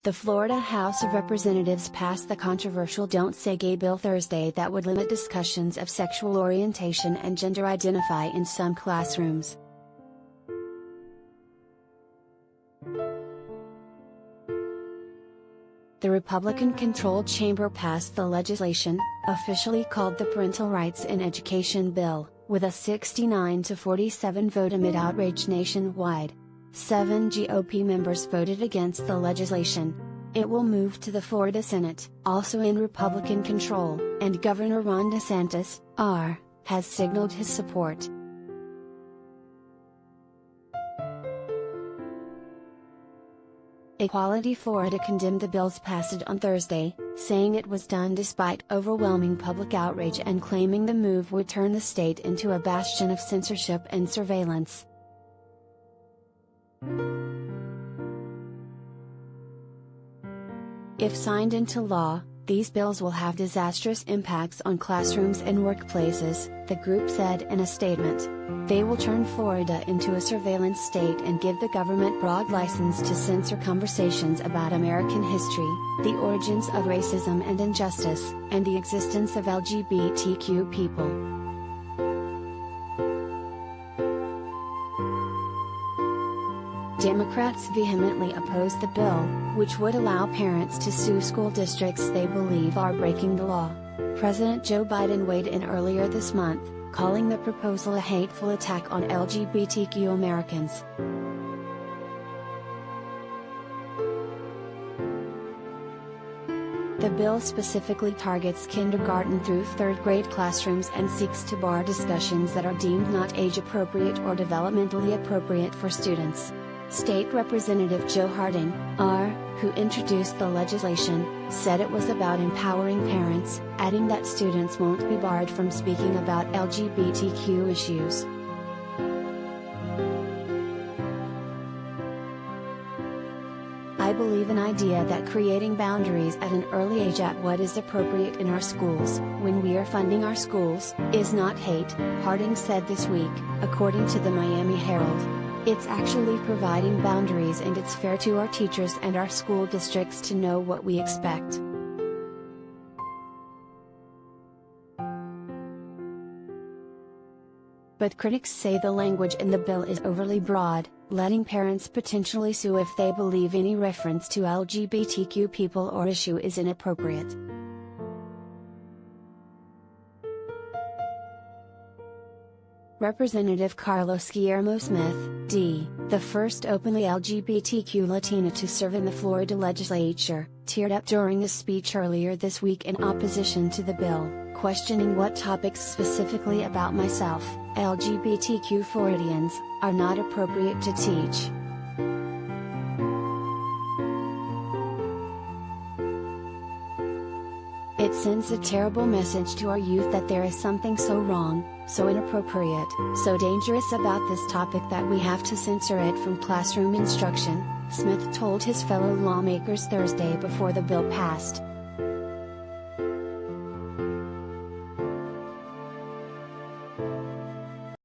The Florida House of Representatives passed the controversial Don't Say Gay bill Thursday that would limit discussions of sexual orientation and gender identity in some classrooms. The Republican-controlled chamber passed the legislation, officially called the Parental Rights in Education bill, with a 69-47 vote amid outrage nationwide. 7 GOP members voted against the legislation. It will move to the Florida Senate, also in Republican control, and Governor Ron DeSantis, R., has signaled his support. Equality Florida condemned the bill's passage on Thursday, saying it was done despite overwhelming public outrage and claiming the move would turn the state into a bastion of censorship and surveillance. If signed into law, these bills will have disastrous impacts on classrooms and workplaces, the group said in a statement. They will turn Florida into a surveillance state and give the government broad license to censor conversations about American history, the origins of racism and injustice, and the existence of LGBTQ people. Democrats vehemently oppose the bill, which would allow parents to sue school districts they believe are breaking the law. President Joe Biden weighed in earlier this month, calling the proposal a hateful attack on LGBTQ Americans. The bill specifically targets kindergarten through third grade classrooms and seeks to bar discussions that are deemed not age-appropriate or developmentally appropriate for students. State Representative Joe Harding, R., who introduced the legislation, said it was about empowering parents, adding that students won't be barred from speaking about LGBTQ issues. I believe an idea that creating boundaries at an early age at what is appropriate in our schools, when we are funding our schools, is not hate, Harding said this week, according to the Miami Herald. It's actually providing boundaries, and it's fair to our teachers and our school districts to know what we expect. But critics say the language in the bill is overly broad, letting parents potentially sue if they believe any reference to LGBTQ people or issue is inappropriate. Representative Carlos Guillermo Smith, D., the first openly LGBTQ Latina to serve in the Florida legislature, teared up during a speech earlier this week in opposition to the bill, questioning what topics specifically about myself, LGBTQ Floridians, are not appropriate to teach. It sends a terrible message to our youth that there is something so wrong, so inappropriate, so dangerous about this topic that we have to censor it from classroom instruction, Smith told his fellow lawmakers Thursday before the bill passed.